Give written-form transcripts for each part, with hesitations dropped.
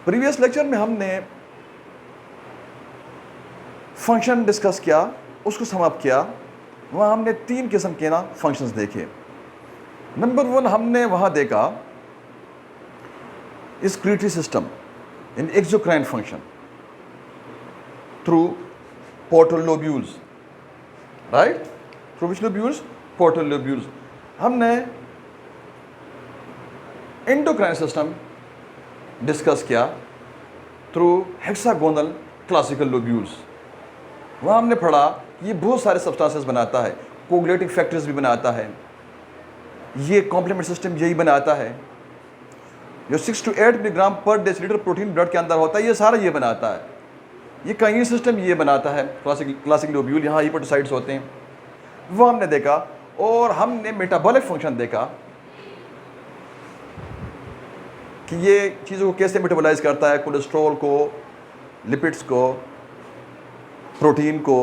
Previous lecture में हमने function discuss किया, उसको समाप्त किया। वहाँ हमने 3 किस्म के ना फंक्शंस देखे। नंबर 1 हमने वहाँ देखा excretory system in exocrine function through portal lobules, right? Through which lobules? Portal lobules. हमने endocrine system डिस्कस किया थ्रू हेक्सागोनल क्लासिकल लोब्यूल्स। वहाँ हमने पढ़ा ये बहुत सारे सब्सटेंसेस बनाता है, कोगुलेटिंग फैक्टर्स भी बनाता है, ये कॉम्प्लीमेंट सिस्टम यही बनाता है, जो 6 to 8 मिलीग्राम पर डेसीलीटर प्रोटीन ब्लड के अंदर होता है, ये सारा ये बनाता है। ये काइनेज सिस्टम ये बनाता है, क्लासिकल लोब्यूल, यहाँ हिपेटोसाइट्स होते हैं, वो हमने देखा। और हमने मेटाबॉलिक फंक्शन देखा कि ये चीज़ों को कैसे मेटाबोलाइज करता है, कोलेस्ट्रॉल को, लिपिड्स को, प्रोटीन को,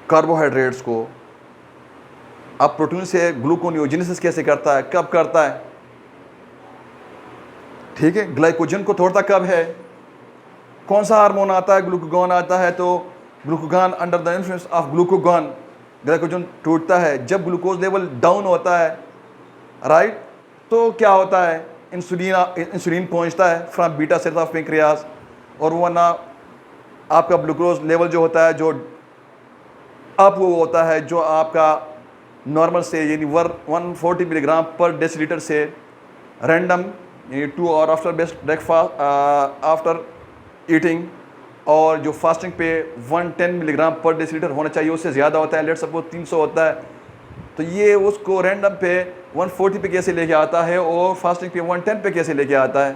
कार्बोहाइड्रेट्स को। अब प्रोटीन से ग्लूकोनियोजेनेसिस कैसे करता है, कब करता है, ठीक है। ग्लाइकोजन को तोड़ता कब है, कौन सा हार्मोन आता है, ग्लूकागॉन आता है, तो glucagon under the influence of glucagon glycogen टूटता है। जब ग्लूकोज लेवल डाउन होता है, राइट, तो क्या होता है, इंसुलिन पहुंचता है from beta cells of pancreas, और वो ना आपका ग्लूकोज लेवल जो होता है, जो अप वो होता है, जो आपका नॉर्मल से यानी 140 मिलीग्राम पर डेसीलीटर से रैंडम यानी 2 hour after breakfast after eating, और जो फास्टिंग पे 110 मिलीग्राम पर डेसीलीटर होना चाहिए, उससे ज़्यादा होता है, लेट सपोज 300 होता है, तो ये उसको रैंडम पे 140 पे कैसे लेके आता है और फास्टिंग पे 110 पे कैसे लेके आता है,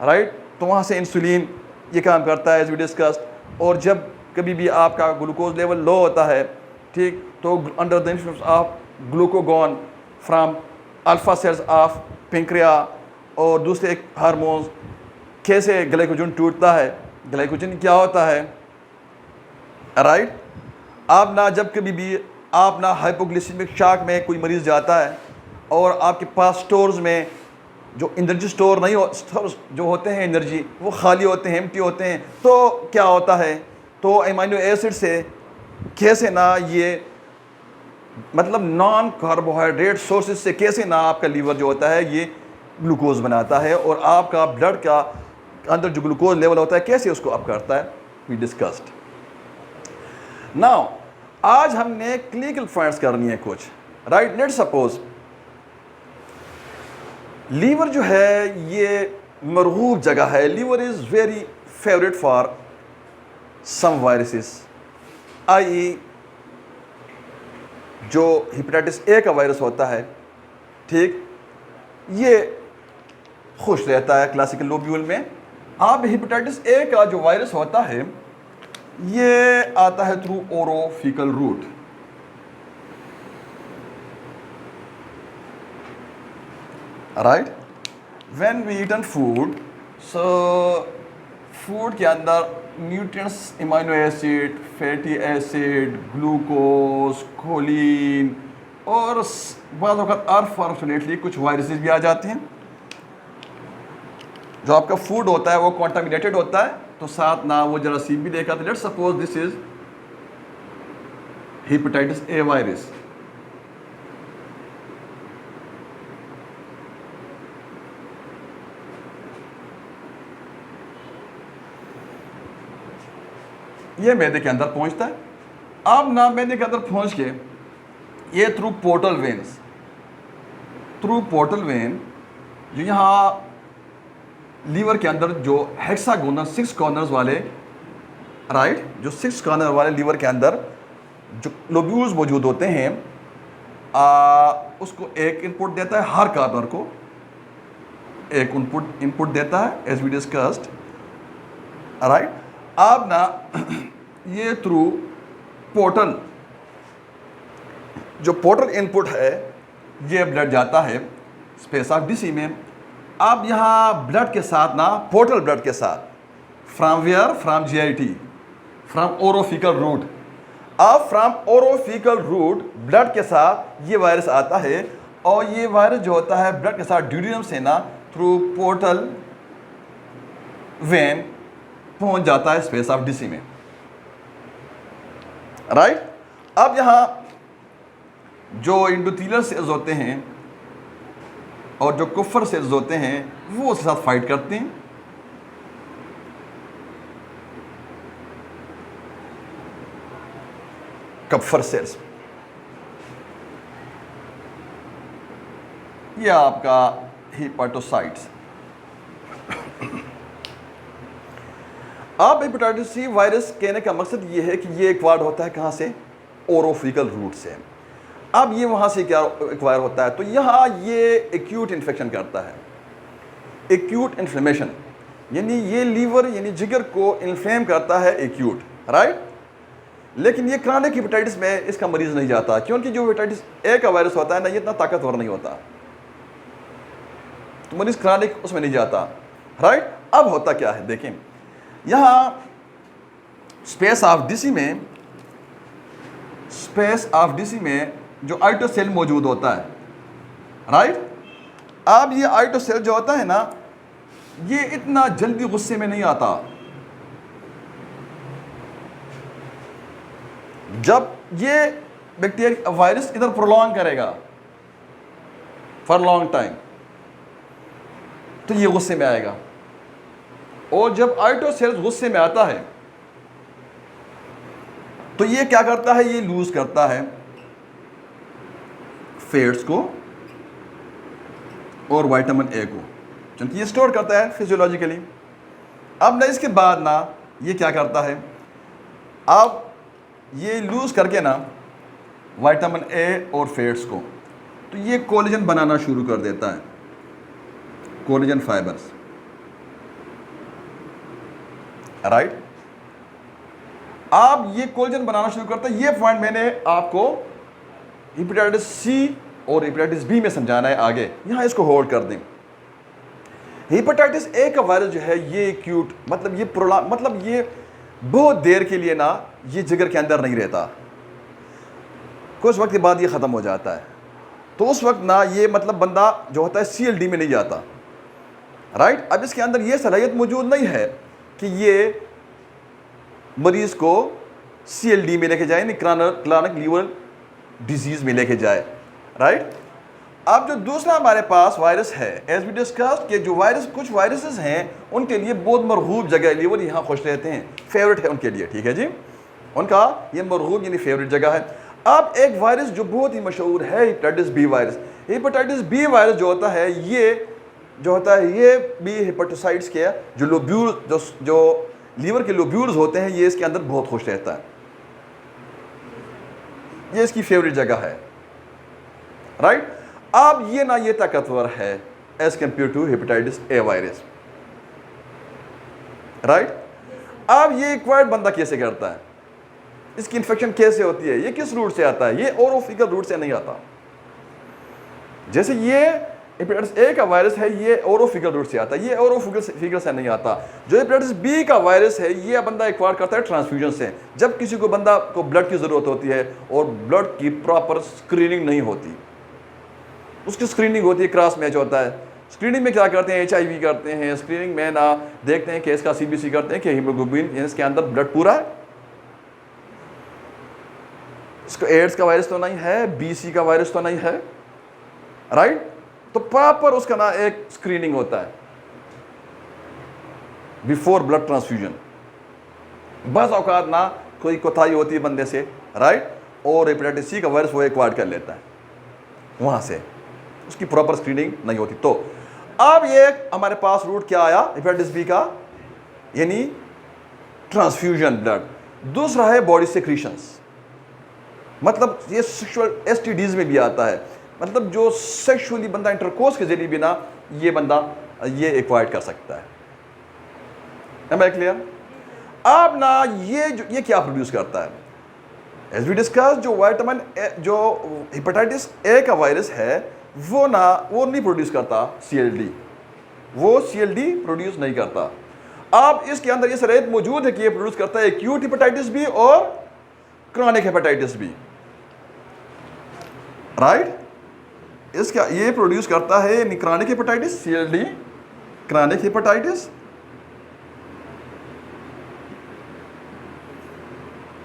राइट। तो वहाँ से इंसुलिन ये काम करता है एज वी डिस्कस्ड। और जब कभी भी आपका ग्लूकोज लेवल लो होता है, ठीक, तो under the influence of glucagon from alpha cells of pancreas और दूसरे हार्मोन्स कैसे ग्लाइकोजन टूटता है। ग्लाइकोजन क्या होता है, राइट। आप ना जब कभी भी आप ना हाइपोग्लिसेमिक शॉक में कोई मरीज़ जाता है और आपके पास स्टोर्स में जो एनर्जी स्टोर नहीं हो, जो होते हैं एनर्जी, वो खाली होते हैं, एम्प्टी होते हैं, तो क्या होता है, तो अमीनो एसिड से कैसे ना ये मतलब नॉन कार्बोहाइड्रेट सोर्सेज से कैसे ना आपका लीवर जो होता है ये ग्लूकोज बनाता है, और आपका ब्लड का अंदर जो ग्लूकोज लेवल होता है कैसे उसको अप करता है, वी डिस्कस्ड। नाउ आज हमने क्लिनिकल पॉइंट्स करनी है कुछ, राइट। लेट्स सपोज लीवर जो है ये मरगूब जगह है, liver is very favourite for some viruses, आई जो हेपेटाइटिस ए का वायरस होता है, ठीक, ये खुश रहता है क्लासिकल लोब्यूल में। अब हेपेटाइटिस ए का जो वायरस होता है ये आता है through orofaecal route, right. When we eaten food, so food के अंदर nutrients, amino acid, fatty acid, glucose, choline और बाद वक़्त अनफॉर्चुनेटली कुछ वायरसेस भी आ जाते हैं। जो आपका फूड होता है वो कॉन्टामिनेटेड होता है, तो साथ ना वो जरासीम भी देखा। तो let's suppose this is hepatitis A virus, ये मैदे के अंदर पहुंचता है। अब ना मैदे के अंदर पहुंच के ये through portal veins, through portal vein जो यहाँ लीवर के अंदर जो हेक्सागोनल 6 कॉर्नर्स वाले, राइट, जो 6 कॉर्नर वाले लीवर के अंदर जो लोब्यूल्स मौजूद होते हैं, उसको एक इनपुट देता है, हर कॉर्नर को एक इनपुट देता है एज वी डिस्कस्ड, राइट। अब ना ये थ्रू पोर्टल, जो पोर्टल इनपुट है, ये ब्लड जाता है स्पेस ऑफ डीसी में। अब यहाँ ब्लड के साथ ना, पोर्टल ब्लड के साथ, from where, from GIT, from orofaecal route. अब फ्रॉम ओरोफिकल रूट ब्लड के साथ ये वायरस आता है, और ये वायरस जो होता है ब्लड के साथ ड्यूडिनम से ना थ्रू पोर्टल वेन पहुंच जाता है स्पेस ऑफ डीसी में, राइट। अब यहां जो इंडोथीलियल सेल्स होते हैं और जो कुफर सेल्स होते हैं वो उसके साथ फाइट करते हैं। कप्फर सेल्स, ये आपका हिपेटोसाइट्स। अब हेपेटाइटिस सी वायरस कहने का मकसद ये है कि ये एक्वायर्ड होता है कहाँ से? ओरोफिकल रूट से। अब ये वहाँ से क्या एक्वायर होता है? तो यहाँ ये एक्यूट इन्फेक्शन करता है, एक्यूट इन्फ्लेमेशन, यानी ये लीवर यानी जिगर को इन्फ्लेम करता है एक्यूट, राइट। लेकिन ये क्रॉनिक हेपेटाइटिस में इसका मरीज नहीं जाता, क्योंकि जो हेपेटाइटिस ए का वायरस होता है ना, ये इतना ताकतवर नहीं होता, तो मरीज क्रॉनिक उसमें नहीं जाता, राइट। अब होता क्या है देखें, यहाँ स्पेस ऑफ डीसी में जो आइटोसेल मौजूद होता है, राइट। अब ये आइटोसेल जो होता है ना, ये इतना जल्दी गुस्से में नहीं आता। जब ये बैक्टीरिया वायरस इधर प्रोलॉन्ग करेगा फॉर लॉन्ग टाइम, तो ये गुस्से में आएगा। और जब आइटोसेल्स गुस्से में आता है तो ये क्या करता है? ये लूज करता है फैट्स को और विटामिन ए को, क्योंकि ये स्टोर करता है फिजियोलॉजिकली। अब ना इसके बाद ना ये क्या करता है, अब ये लूज करके ना विटामिन ए और फैट्स को, तो ये कोलेजन बनाना शुरू कर देता है, कोलेजन फाइबर्स, राइट। अब ये कोलेजन बनाना शुरू करता है। ये पॉइंट मैंने आपको हेपेटाइटिस सी और हेपेटाइटिस बी में समझाना है आगे, यहां इसको होल्ड कर दें। हेपेटाइटिस ए का वायरस जो है ये एक्यूट, मतलब ये मतलब ये बहुत देर के लिए ना ये जिगर के अंदर नहीं रहता, कुछ वक्त के बाद ये ख़त्म हो जाता है। तो उस वक्त ना ये मतलब बंदा जो होता है CLD में नहीं जाता, राइट। अब इसके अंदर ये सलाहियत मौजूद नहीं है कि ये मरीज को CLD में लेके जाए, क्रॉनिक लीवर डिजीज़ में लेके जाए, राइट। अब जो दूसरा हमारे पास वायरस है, एज वी डिस्कस्ड कि जो वायरस, कुछ वायरसेस हैं उनके लिए बहुत मरगूब जगह है, लीवर यहाँ खुश रहते हैं, फेवरेट है उनके लिए, ठीक है जी, उनका ये मरगूब यानी फेवरेट जगह है। अब एक वायरस जो बहुत ही मशहूर है hepatitis B virus. Hepatitis B virus जो होता है ये भी हेपेटोसाइट्स के जो लोब्यूल्स, जो लीवर के लोब्यूल्स होते हैं, ये इसके अंदर बहुत खुश रहता है, ये इसकी फेवरेट जगह है, राइट। अब ये ना ये ताकतवर है as compare to hepatitis A virus, right. अब ये एक्वायर्ड बंदा कैसे करता है, इसकी इन्फेक्शन कैसे होती है, ये किस रूट से आता है? ये ओरोफिकल रूट से नहीं आता। जैसे ये हेपेटाइटिस ए का वायरस है, ये ओरोफिकल रूट से आता है, ये ओरोफिकल से नहीं आता। जो हेपेटाइटिस बी का वायरस है, ये बंदा एक्वायर करता है ट्रांसफ्यूजन से, जब किसी को बंदा को ब्लड की ज़रूरत होती है और ब्लड की प्रॉपर स्क्रीनिंग नहीं होती, उसकी स्क्रीनिंग होती है, क्रॉस मैच होता है। स्क्रीनिंग में क्या करते हैं? HIV करते हैं, स्क्रीनिंग में ना देखते हैं कि इसका CBC करते हैं कि हीमोग्लोबिन इसके अंदर ब्लड पूरा है, इसको एड्स का वायरस तो नहीं है, BC का वायरस तो नहीं है, राइट। तो प्रॉपर उसका ना एक स्क्रीनिंग होता है बिफोर ब्लड ट्रांसफ्यूजन। बस औकात ना कोई कोताही होती है बंदे से, राइट, और हेपेटाइटिस सी का वायरस वो एक्वायर कर लेता है वहां से, उसकी प्रॉपर स्क्रीनिंग नहीं होती। तो अब ये हमारे पास रूट क्या आया हेपेटाइटिस बी का, यानी ट्रांसफ्यूजन ब्लड। दूसरा है बॉडी सेक्रीशंस, मतलब ये सेक्सुअल STDs में भी आता है, मतलब जो सेक्सुअली बंदा इंटरकोर्स के जरिए भी ना ये बंदा ये एक्वायर कर सकता है। Am I clear? अब ना ये क्या प्रोड्यूस करता है? एज वी डिस्कस, जो हेपेटाइटिस ए का वायरस है वो नहीं प्रोड्यूस करता CLD, वो CLD प्रोड्यूस नहीं करता। अब इसके अंदर ये सलाहियत मौजूद है कि ये प्रोड्यूस करता है एक्यूट हेपेटाइटिस बी और क्रॉनिक हेपेटाइटिस बी, राइट। इसका ये प्रोड्यूस करता है chronic hepatitis, CLD chronic hepatitis,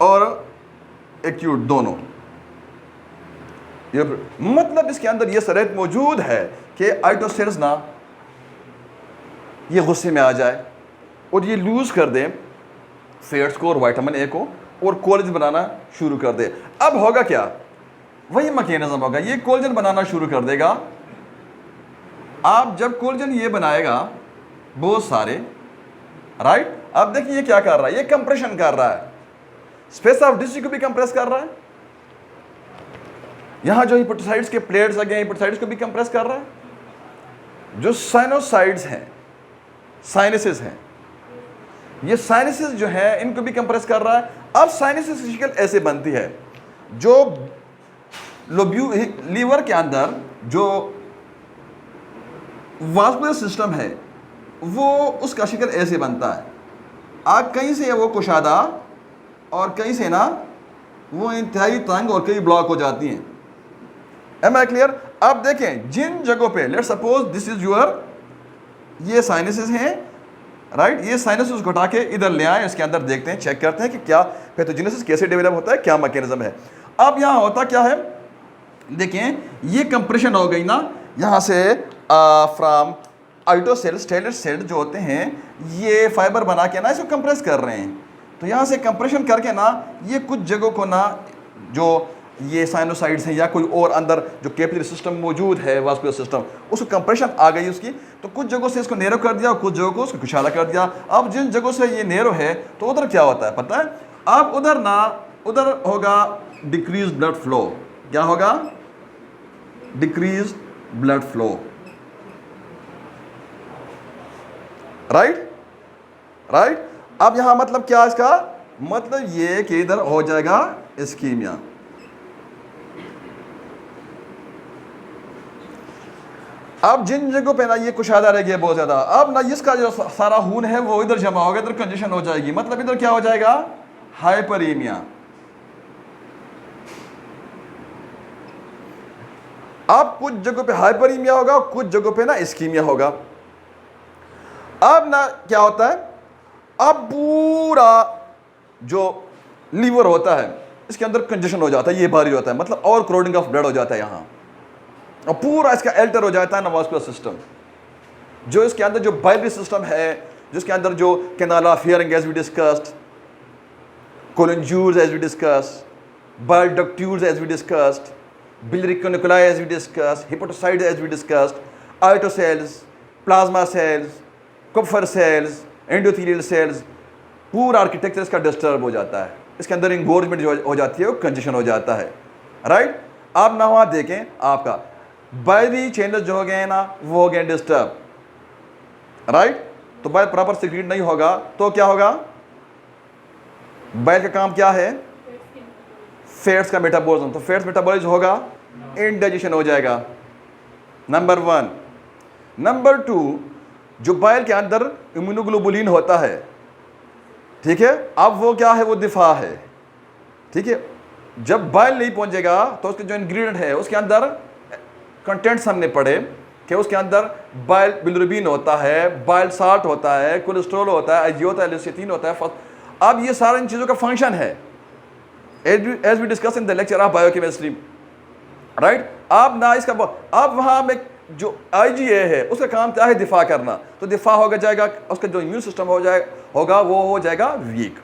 और एक्यूट दोनों। ये मतलब इसके अंदर ये शर्त मौजूद है कि आइटोसेल्स ना ये गुस्से में आ जाए और ये लूज कर दे फैट्स को और विटामिन ए को और कोलेजन बनाना शुरू कर दे। अब होगा क्या, वही मैकेनिज्म होगा, ये कोलेजन बनाना शुरू कर देगा। आप जब कोलेजन ये बनाएगा बहुत सारे, राइट, अब देखिए ये क्या कर रहा है, ये कंप्रेशन कर रहा है, स्पेस ऑफ डिस्क को भी कंप्रेस कर रहा है, यहां जो हिपोटाइड्स के प्लेट्स लगे हैं हिपोटाइड्स को भी कंप्रेस कर रहा है। जो साइनोसाइड्स हैं, साइनसेस हैं, ये साइनसेस जो है इनको भी कंप्रेस कर रहा है। अब साइनसेस की शक्ल ऐसे बनती है, जो लीवर के अंदर जो वास्कुलर सिस्टम है वो उसका शक्ल ऐसे बनता है। आप कहीं से वो कुशादा और कहीं से ना वो इंतहाई तंग और कई ब्लॉक हो जाती हैं। Am I clear? अब देखें जिन जगहों पे, let's suppose this is your, ये साइनसेस हैं, राइट, ये साइनसेस को हटा के इधर ले आए, इसके अंदर देखते हैं, चेक करते हैं कि क्या पैथोजेनेसिस कैसे डेवलप होता है, क्या मैकेनिज्म है। अब यहाँ होता क्या है, देखें ये कंप्रेशन हो गई ना, यहाँ से फ्रॉम आइटोसेल स्टेलेट सेल जो होते हैं ये फाइबर बना के ना इसको कंप्रेस कर रहे हैं। तो यहाँ से कंप्रेशन करके ना ये कुछ जगहों को ना जो ये साइनोसाइड्स हैं या कोई और अंदर जो कैपिलरी सिस्टम मौजूद है वास्कुलर सिस्टम, उसको कंप्रेशन आ गई उसकी, तो कुछ जगहों से इसको नैरो कर दिया और कुछ जगहों को उसको कुशादा कर दिया। अब जिन जगहों से ये नैरो है तो उधर क्या होता है पता है, अब उधर होगा डिक्रीज ब्लड फ्लो। क्या होगा? Decrease blood flow, right. अब यहां मतलब क्या, इसका मतलब ये कि इधर हो जाएगा इस्कीमिया। अब जिन जगहों पे ना ये कुशादा रह गया बहुत ज्यादा, अब ना इसका जो सारा खून है वो इधर जमा होगा, इधर कंजेशन हो जाएगी, मतलब इधर क्या हो जाएगा, हाइपरीमिया। अब कुछ जगहों पे हाइपरीमिया होगा, कुछ जगहों पे ना इस्कीमिया होगा। अब ना क्या होता है, अब पूरा जो लीवर होता है इसके अंदर कंजेशन हो जाता है, ये भारी होता है, मतलब और क्राउडिंग ऑफ ब्लड हो जाता है यहाँ, और पूरा इसका एल्टर हो जाता है नवास्कुलर सिस्टम। जो इसके अंदर जो बाइलरी सिस्टम है, जिसके अंदर जो canal of Hering as we discussed, cholangioles as we discussed, bile ductules as we discussed, biliary caniculi as we discussed, hepatocytes as we discussed, Ito cells, plasma cells, Kupffer cells, endothelial cells, पूरा architecture इसका disturb हो जाता है, इसके अंदर इंगोर्जमेंट जो हो जाती है वो कंजेशन हो जाता है, राइट। आप ना वहाँ देखें आपका बाइलरी चैनल्स जो हो गए हैं ना वो हो गए डिस्टर्ब, राइट। तो बाइल प्रॉपर सिक्रीट नहीं होगा तो क्या होगा, बाइल का काम क्या है, फैट्स का मेटाबॉलिज्म, तो फैट्स मेटाबॉलिज्म होगा, इंडाइजेशन हो जाएगा, नंबर 1। नंबर 2, जो बाइल के अंदर इम्यूनोग्लोबुलिन होता है, ठीक है, अब वो क्या है, वो दिफा है, ठीक है। जब बाइल नहीं पहुंचेगा तो उसके जो इंग्रेडिएंट है उसके अंदर कंटेंट्स हमने पढ़े कि उसके अंदर बाइल बिलिरुबिन होता है, बाइल साल्ट होता है, कोलेस्ट्रॉल होता है, आइजियोता है, लिसिथिन होता है। अब ये सारे इन चीज़ों का फंक्शन है as we discuss in the lecture of biochemistry, right। अब ना इसका अब वहाँ में जो IgA है उसका काम क्या है, दिफा करना, तो दिफा होगा जाएगा, उसका जो इम्यून सिस्टम होगा वो हो जाएगा वीक,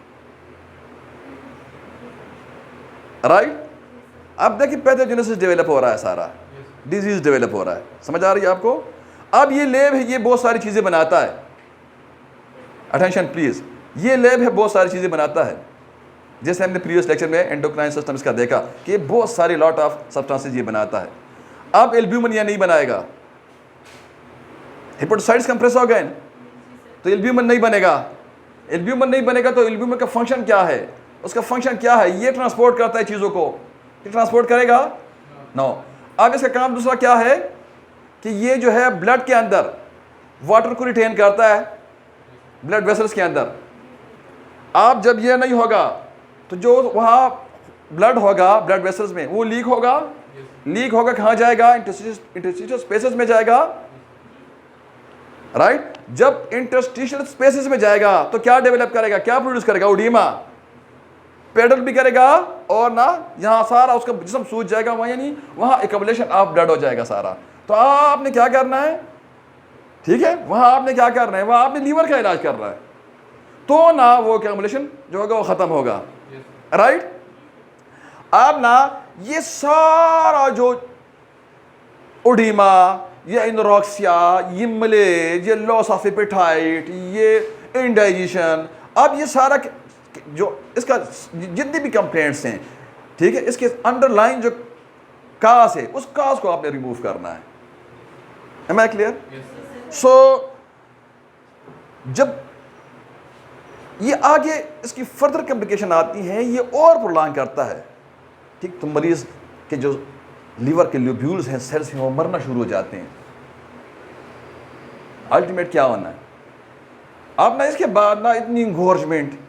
राइट। अब देखिए पैथोजेनेसिस डेवलप हो रहा है, सारा डिजीज डेवलप हो रहा है, समझ आ रही है आपको। अब ये लैब है, ये बहुत सारी चीज़ें बनाता है, अटेंशन प्लीज, ये लैब है बहुत सारी चीज़ें बनाता है, जैसे हमने प्रीवियस लेक्चर में एंडोक्राइन सिस्टम इसका देखा कि बहुत सारी लॉट ऑफ सब्सटेंसेस ये बनाता है। अब एल्ब्यूमिन ये नहीं बनाएगा, हिपोटाइड्स कंप्रेस हो गए तो एल्ब्यूमिन नहीं बनेगा, एल्ब्यूमिन नहीं बनेगा तो एल्ब्यूमिन का फंक्शन क्या है, उसका फंक्शन क्या है, ये ट्रांसपोर्ट करता है चीज़ों को, ये ट्रांसपोर्ट करेगा नो। अब इसका काम दूसरा क्या है कि ये जो है ब्लड के अंदर वाटर को रिटेन करता है, ब्लड वेसल्स के अंदर। अब जब ये नहीं होगा तो जो वहाँ ब्लड होगा ब्लड वेसल्स में वो लीक होगा, लीक होगा कहाँ जाएगा, इंटरस्टिशियल स्पेसेस में जाएगा, राइट। जब इंटरस्टिशियल स्पेसेस में जाएगा तो क्या डेवलप करेगा, क्या प्रोड्यूस करेगा, ओडीमा, पेडल भी करेगा और ना यहाँ सारा उसका जिस्म सूज जाएगा, वहाँ यानी वहाँ एक्युमुलेशन ऑफ ब्लड हो जाएगा सारा। तो आपने क्या करना है, ठीक है, वहाँ आपने क्या करना है, वहाँ आपने लीवर का इलाज करना है, तो ना वो एक्युमुलेशन जो होगा वो ख़त्म होगा, राइट। अब ना ये सारा जो ओडिमा, ये इनोरॉक्सिया, ये मलेज, ये लॉस ऑफ एपेटाइट, ये इंडाइजेशन, अब ये सारा जो इसका जितनी भी कंप्लेंट्स हैं, ठीक है, इसके अंडरलाइन जो काज है उस काज को आपने रिमूव करना है। Am I clear? सो जब ये आगे इसकी फर्दर कॉम्प्लिकेशन आती है, ये और प्रोलॉन्ग करता है, ठीक, तो मरीज के जो लीवर के लोब्यूल्स हैं, सेल्स हैं, वो मरना शुरू हो जाते हैं। अल्टीमेट क्या होना है, आप ना इसके बाद ना इतनी इंगोर्जमेंट,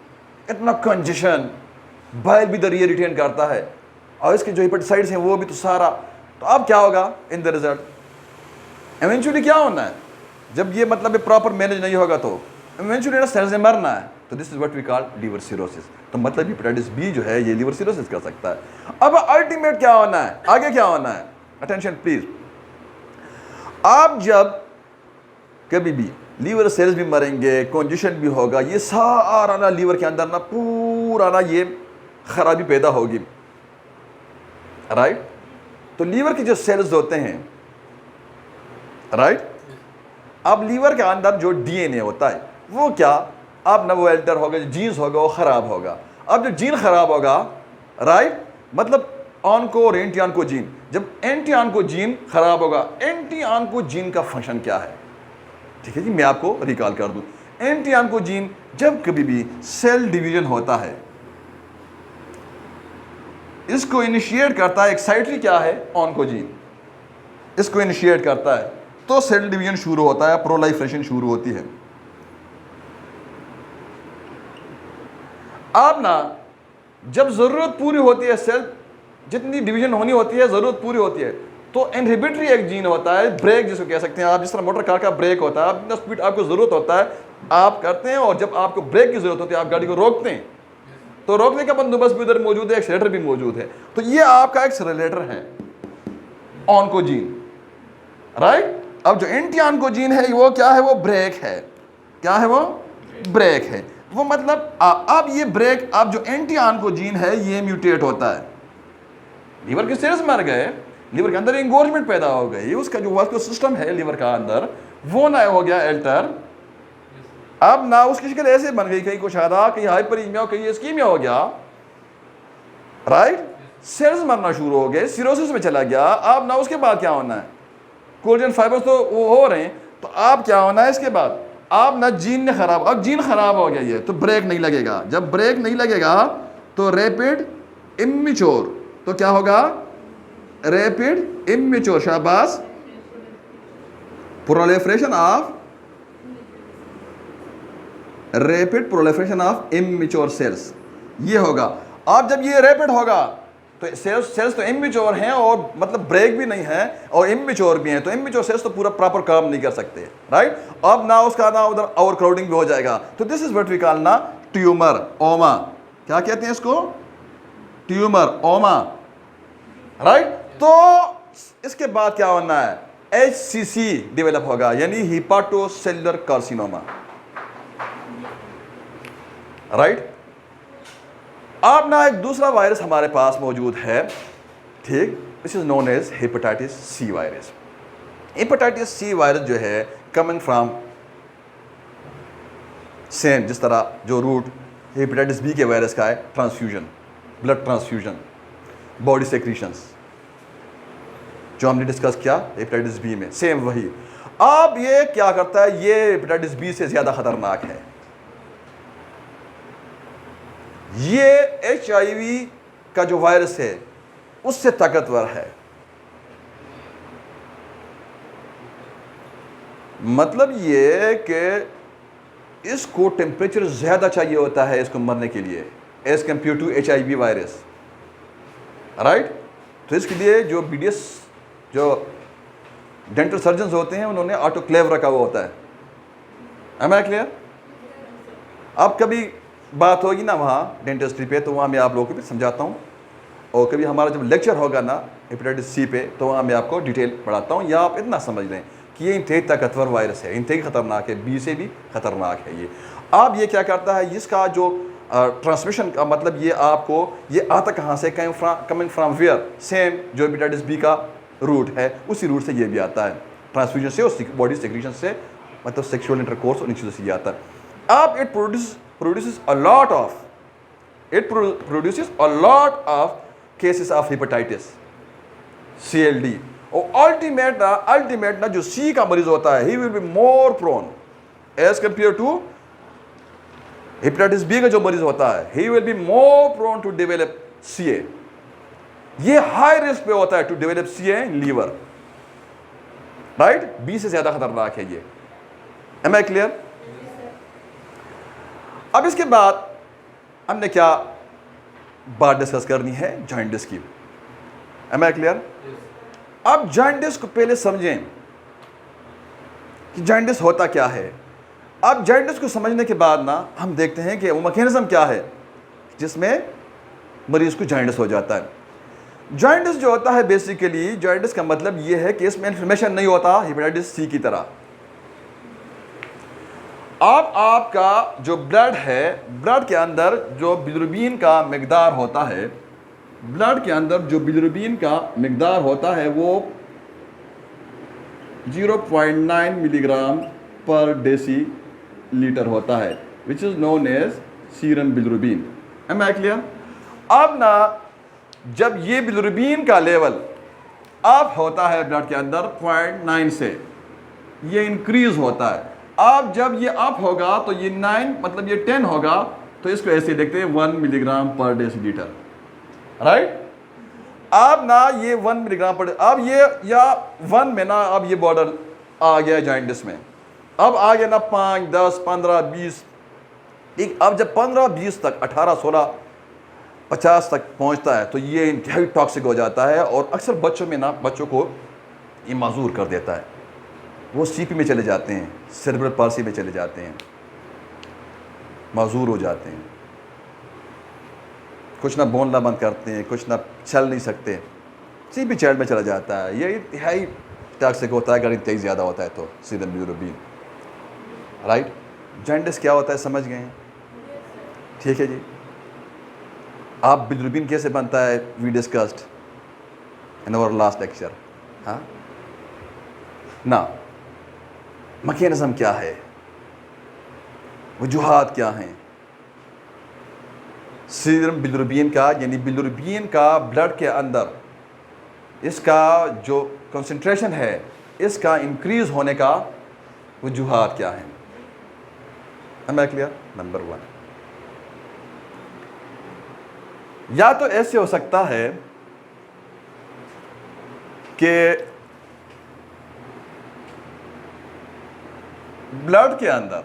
इतना कंजेशन, बाइल भी दरिए रिटेन करता है, और इसके जो हेपेटाइटिस हैं वो भी, तो सारा, तो अब क्या होगा इन द रिजल्ट, इवेंचुअली क्या होना है, जब ये मतलब प्रॉपर मैनेज नहीं होगा तो इवेंचुअली ना सेल्स ने मरना है। तो this is what we call liver cirrhosis. तो मतलब हेपेटाइटिस बी जो है ये लीवर सिरोसिस कर सकता है। अब अल्टीमेट क्या होना है, आगे क्या होना है, अटेंशन प्लीज। आप जब कभी भी लीवर सेल्स भी मरेंगे, कंजेशन भी होगा, ये सारा ना लीवर के अंदर ना पूरा ना ये खराबी पैदा होगी, राइट। तो लीवर के जो सेल्स होते हैं, राइट, अब लीवर के अंदर जो डीएनए होता है वो क्या, अब ना वो एल्टर होगा, जो जीन्स होगा वो खराब होगा। अब जो जीन खराब होगा, राइट, मतलब ऑनको और एंटी ऑनको जीन, जब एंटी ऑनको जीन खराब होगा, एंटी ऑनको जीन का फंक्शन क्या है, ठीक है जी, मैं आपको रिकॉल कर दूं। एंटी ऑनको जीन जब कभी भी सेल डिवीजन होता है, इसको इनिशिएट करता है, एक्साइटरी क्या है, ऑनकोजीन, इसको इनिशिएट करता है, तो सेल डिवीजन शुरू होता है, प्रोलाइफरेशन शुरू होती है। अब ना जब जरूरत पूरी होती है, सेल जितनी डिवीजन होनी होती है, जरूरत पूरी होती है, तो इनहिबिटरी एक जीन होता है, ब्रेक जिसको कह सकते हैं आप, जिस तरह मोटर कार का ब्रेक होता है, आप जितना स्पीड आपको जरूरत होता है आप करते हैं, और जब आपको ब्रेक की जरूरत होती है आप गाड़ी को रोकते हैं, तो रोकने का बंदोबस्त भी उधर मौजूद है, एक्सीलरेटर भी मौजूद है। तो ये आपका एक्सीलरेटर है, ऑनकोजीन, राइट। अब जो एंटी ऑनकोजीन है वो क्या है, वो ब्रेक है, क्या है, वो ब्रेक है। वो मतलब अब ये ब्रेक, अब जो एंटी ऑनकोजीन है ये म्यूटेट होता है, लीवर के सेल्स मर गए, लीवर के अंदर इंगोर्जमेंट पैदा हो गई, उसका जो वास्कुलर सिस्टम है लीवर का अंदर वो ना हो गया एल्टर, अब ना उसकी शक्ल ऐसे बन गई, कहीं कुछ आधा, कहीं हाइपरीमिया, कहीं इस्कीमिया हो गया, राइट, सेल्स मरना शुरू हो गए, सिरोसिस में चला गया। अब ना उसके बाद क्या होना है, कोलेजन फाइबर्स तो वो हो रहे हैं, तो आप क्या होना है इसके बाद, आप ना जीन ने खराब, अब जीन खराब हो गया ये, तो ब्रेक नहीं लगेगा, जब ब्रेक नहीं लगेगा तो रैपिड इमेच्योर, तो क्या होगा, रैपिड इमेच्योर, शाबाश, proliferation of, rapid proliferation of immature cells, ये होगा। अब जब ये रैपिड होगा तो सेल्स तो इमेच्योर हैं, और मतलब ब्रेक भी नहीं है और इमेच्योर भी हैं, तो इमेच्योर सेल्स तो पूरा प्रॉपर काम नहीं कर सकते, राइट। अब ना उसका ना उधर ओवर क्राउडिंग भी हो जाएगा, तो this is what we call ना ट्यूमर, ओमा, क्या कहते हैं इसको, ट्यूमर, ओमा, राइट। तो इसके बाद क्या होना है, HCC डेवलप होगा, यानी हिपाटोसेलुलर कार्सिनोमा, राइट। अब ना एक दूसरा वायरस हमारे पास मौजूद है, ठीक, this is known as hepatitis C virus. Hepatitis C virus जो है कमिंग फ्रॉम सेम, जिस तरह जो रूट हेपेटाइटिस बी के वायरस का है, transfusion, blood transfusion, body secretions, जो हमने डिस्कस किया हेपेटाइटिस बी में, सेम वही। अब ये क्या करता है, ये हेपेटाइटिस बी से ज़्यादा खतरनाक है, ये HIV का जो वायरस है उससे ताकतवर है। मतलब ये कि इसको टेम्परेचर ज़्यादा चाहिए होता है इसको मरने के लिए, as compare to HIV virus, right. तो इसके लिए जो BDS जो डेंटल सर्जन्स होते हैं उन्होंने ऑटोक्लेव रखा हुआ होता है। Am I clear? अब कभी बात होगी ना वहाँ डेंटिस्ट्री पे, तो वहाँ मैं आप लोगों को भी समझाता हूँ, और कभी हमारा जब लेक्चर होगा ना हेपेटाइटिस सी पे, तो वहाँ मैं आपको डिटेल पढ़ाता हूँ, या आप इतना समझ लें कि ये इंतहाई ताकतवर वायरस है, इंतहाई ख़तरनाक है, बी से भी ख़तरनाक है ये। अब ये क्या करता है, इसका जो ट्रांसमिशन का मतलब ये आपको, ये आता कहाँ से, कमिंग फ्राम वेयर, सेम जो हेपेटाइटिस बी का रूट है उसी रूट से ये भी आता है, ट्रांसफ्यूजन से और बॉडी सेक्रेशन से, मतलब सेक्सुअल इंटरकोर्स और इन चीज़ों से ये आता है। अब it produces a lot of, it produces a lot of cases of hepatitis CLD, और अल्टीमेट ना जो सी का मरीज होता है, he will be more prone as compared to hepatitis B का जो मरीज होता है, he will be more prone to develop CA, ये हाई रिस्क पे होता है to develop CA in liver, right, B से ज्यादा खतरनाक है ये। Am I clear? अब इसके बाद हमने क्या बात डिस्कस करनी है, जॉइंटिस की। Am I clear? अब जॉइंटिस को पहले समझें कि जॉइंटिस होता क्या है। अब जॉइंटिस को समझने के बाद ना हम देखते हैं कि वो मैकेनिज्म क्या है जिसमें मरीज को जॉइंटिस हो जाता है। जॉइंटिस जो होता है बेसिकली, जॉइंटिस का मतलब ये है कि इसमें इन्फ्लेमेशन नहीं होता हेपेटाइटिस सी की तरह। अब आपका जो ब्लड है, ब्लड के अंदर जो बिलिरुबिन का मिकदार होता है, ब्लड के अंदर जो बिलिरुबिन का मिकदार होता है वो 0.9 मिलीग्राम पर डेसी लीटर होता है, which is known as serum bilirubin. Am I clear? अब ना जब ये बिलिरुबिन का लेवल अप होता है ब्लड के अंदर 0.9 से, ये इंक्रीज होता है। अब जब ये अप होगा तो ये 9 मतलब ये 10 होगा, तो इसको ऐसे देखते हैं 1 मिलीग्राम पर डेसीलीटर, राइट। अब ना ये 1 मिलीग्राम पर, अब ये या 1 में ना अब ये बॉर्डर आ गया जॉइंटिस में, अब आ गया ना 5, 10, 15, 20, एक अब जब 15, 20 तक, 18, 16, 50 तक पहुंचता है तो ये इंतहाई टॉक्सिक हो जाता है, और अक्सर बच्चों में ना, बच्चों को ये माजूर कर देता है, वो सीपी में चले जाते हैं, सेरेब्रल पाल्सी में चले जाते हैं, माजूर हो जाते हैं, कुछ ना बोलना बंद करते हैं, कुछ ना चल नहीं सकते, सीपी चाइल्ड में चला जाता है। ये इंतहाई टॉक्सिक होता है अगर इंतहाई ज़्यादा होता है तो सीरम बिलिरुबिन, राइट। जॉइंटिस क्या होता है समझ गए हैं? ठीक है जी। आप बिलिरुबिन कैसे बनता है we discussed in our last lecture. हाँ ना, मैकेनिज्म क्या है, वजूहात क्या हैं सीरम बिलिरुबिन का, यानी बिलिरुबिन का ब्लड के अंदर इसका जो कंसंट्रेशन है इसका इंक्रीज होने का वजूहात क्या हैं। Am I clear? नंबर 1, या तो ऐसे हो सकता है कि ब्लड के अंदर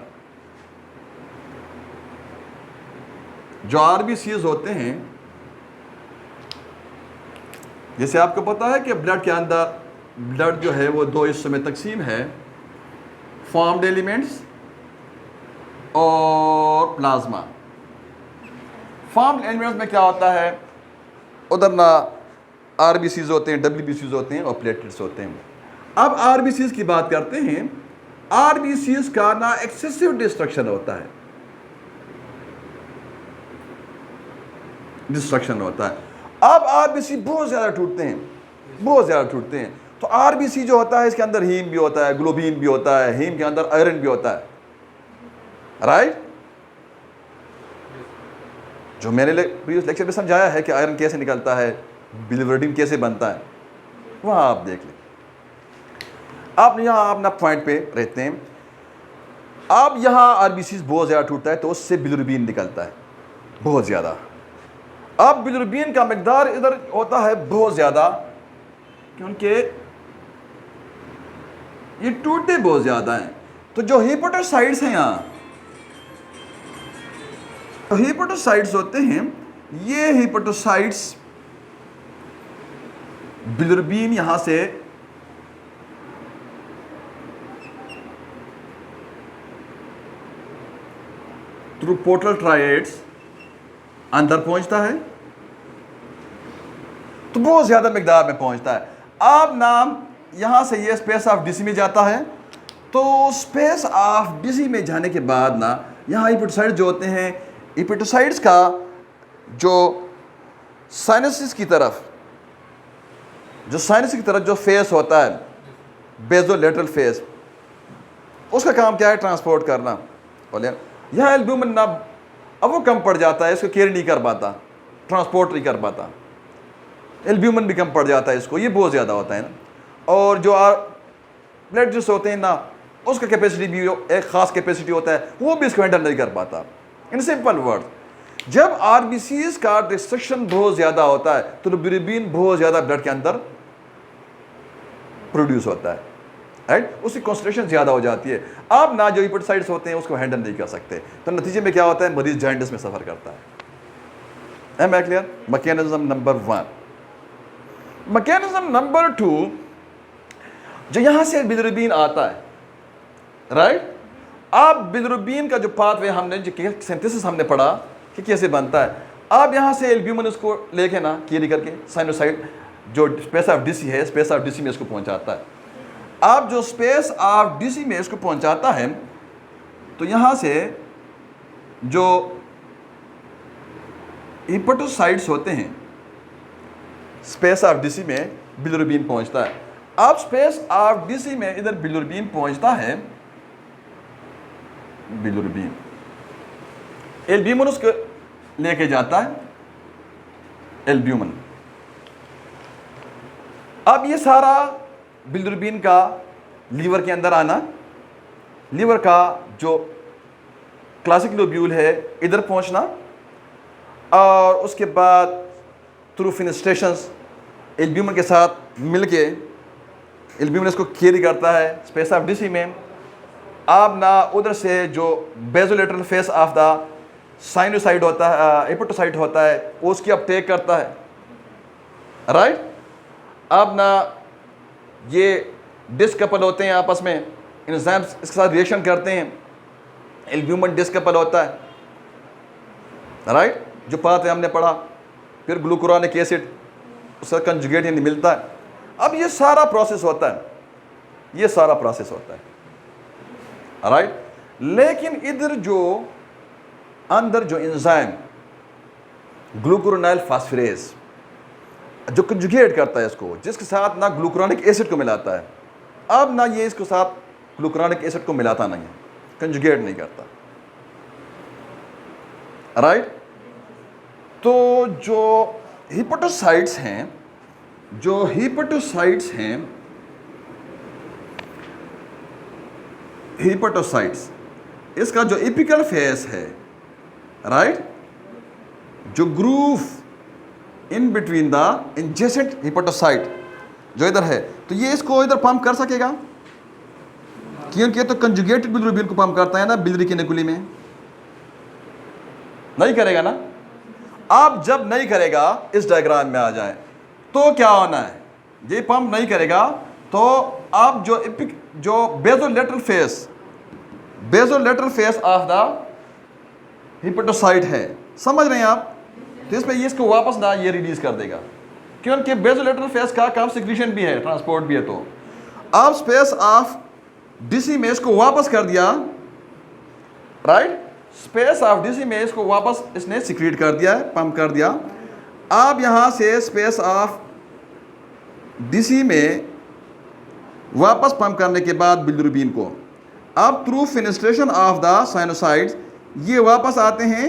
जो आरबीसीज होते हैं, जैसे आपको पता है कि ब्लड के अंदर ब्लड जो है वो 2 हिस्सों में तकसीम है, फॉर्म्ड एलिमेंट्स और प्लाज्मा। फॉर्म्ड एलिमेंट्स में क्या होता है, उधर ना आरबीसीज होते हैं, डब्ल्यूबीसीज होते हैं और प्लेटलेट्स होते हैं। अब आरबीसीज की बात करते हैं, आरबीसीज का ना एक्सेसिव डिस्ट्रक्शन होता है, डिस्ट्रक्शन होता है। अब आरबीसी बहुत ज़्यादा टूटते हैं, बहुत ज़्यादा टूटते हैं, तो आरबीसी जो होता है इसके अंदर हीम भी होता है, ग्लोबिन भी होता है, हीम के अंदर आयरन भी होता है, राइट। जो मैंने प्रीवियस लेक्चर में समझाया है कि आयरन कैसे निकलता है, बिलिरुबिन कैसे बनता है, वहाँ आप देख लें। आप यहाँ अपना पॉइंट पे रहते हैं। अब यहाँ आरबीसी बहुत ज़्यादा टूटता है तो उससे बिलिरुबिन निकलता है बहुत ज़्यादा। अब बिलिरुबिन का मिकदार इधर होता है बहुत ज़्यादा, क्योंकि ये टूटते बहुत ज़्यादा हैं। तो जो हेपेटोसाइट्स हैं यहाँ, तो हेपेटोसाइट्स होते हैं, ये हेपेटोसाइट्स बिलिरुबिन यहाँ से थ्रू पोर्टल ट्राइड्स अंदर पहुंचता है, तो बहुत ज़्यादा मिकदार में पहुंचता है। अब नाम यहाँ से ये स्पेस ऑफ डीसी में जाता है, तो स्पेस ऑफ डीसी में जाने के बाद ना यहाँ हिपेटोसाइड जो होते हैं, हिपेटोसाइड्स का जो साइनसिस की तरफ जो फेस होता है, बेज़ोलेटरल फेस, उसका काम क्या है? ट्रांसपोर्ट करना। बोले यहाँ एल्ब्यूमिन ना अब वो कम पड़ जाता है, इसको कैरी नहीं कर पाता, ट्रांसपोर्ट नहीं कर पाता, एल्ब्यूमिन भी कम पड़ जाता है इसको, ये बहुत ज़्यादा होता है ना। और जो प्लेटलेट्स होते हैं ना, उसका कैपेसिटी भी एक ख़ास कैपेसिटी होता है, वो भी इसको हैंडल नहीं कर पाता। इन सिंपल वर्ड, जब आरबीसीज का डिस्ट्रक्शन बहुत ज़्यादा होता है तो बिलिरुबिन बहुत ज़्यादा ब्लड के अंदर प्रोड्यूस होता है, राइट, उसकी कॉन्सेंट्रेशन ज़्यादा हो जाती है। अब ना जो हिपेटोसाइट्स होते हैं उसको हैंडल नहीं कर सकते, तो नतीजे में क्या होता है? मरीज जॉन्डिस में सफ़र करता है। Am I clear? Mechanism number 1। Mechanism number 2, जो यहाँ से बिलिरुबिन आता है, राइट। अब बिलिरुबिन का जो पाथवे हमने जो सिंथेसिस हमने पढ़ा कि कैसे बनता है, अब यहाँ से एल्ब्यूमिन उसको लेके ना कैरी करके साइनोसाइड जो स्पेस ऑफ डीसी है, स्पेस ऑफ डीसी में इसको पहुँचाता है। अब जो स्पेस ऑफ डीसी में इसको पहुँचाता है, तो यहाँ से जो हिपेटोसाइट्स होते हैं, स्पेस ऑफ डीसी में बिलिरुबिन पहुँचता है। अब स्पेस ऑफ डीसी में इधर बिलिरुबिन पहुँचता है, बिलिरुबिन एल्ब्यूमिन उसको लेके जाता है, एल्ब्यूमिन। अब ये सारा बिलिरुबिन का लीवर के अंदर आना, लीवर का जो क्लासिक लोब्यूल है इधर पहुंचना, और उसके बाद थ्रू फिनेस्ट्रेशंस एल्ब्यूमिन के साथ मिलके एल्ब्यूमिन इसको कैरी करता है स्पेस ऑफ डीसी में। अब ना उधर से जो बेज़ोलेटरल फेस ऑफ द साइनोसाइड होता है, हिपेटोसाइट होता है, वो उसकी अपटेक करता है, राइट। अब ना ये डिस्कपल होते हैं आपस में, एंजाइम्स इसके साथ रिएक्शन करते हैं, एल्ब्यूमिन डिस्कपल होता है, राइट, जो पाथवे हमने पढ़ा। फिर ग्लूकुरोनिक एसिड उसका कंजुगेट यानी मिलता है। अब ये सारा प्रोसेस होता है, ये सारा प्रोसेस होता है, राइट। लेकिन इधर जो अंदर जो एंजाइम ग्लूकुरोनाइल फास्फेरेज जो कंजुगेट करता है इसको, जिसके साथ ना ग्लूकुरोनिक एसिड को मिलाता है, अब ना ये इसके साथ ग्लूकुरोनिक एसिड को मिलाता नहीं है, कंजुगेट नहीं करता, राइट। तो जो हिपेटोसाइट्स हैं, हिपेटोसाइट्स इसका जो एपिकल फेस है, राइट, जो groove in between the adjacent hepatocyte जो इधर है, तो ये इसको इधर पंप कर सकेगा, क्योंकि ये तो कंजुगेटेड बिलिरुबिन को पंप करता है ना बिलियरी कैनिकुली में, नहीं करेगा ना। आप जब नहीं करेगा, इस डायग्राम में आ जाए, तो क्या होना है? ये पंप नहीं करेगा तो आप जो बेज़ोलेटरल फेस ऑफ द हिपेटोसाइट है, समझ रहे हैं आप, तो इसमें ये इसको वापस ना ये रिलीज कर देगा, क्योंकि बेज़ोलेटरल फेस का काम सिक्रीशन भी है, ट्रांसपोर्ट भी है। तो आप स्पेस ऑफ डीसी में इसको वापस कर दिया, राइट, स्पेस ऑफ डीसी में इसको वापस इसने सिक्रीट कर दिया है, पंप कर दिया। आप यहाँ से स्पेस ऑफ डीसी में वापस पंप करने के बाद बिलिरुबिन को अब थ्रू फिनेस्ट्रेशन ऑफ द साइनोसाइड्स ये वापस आते हैं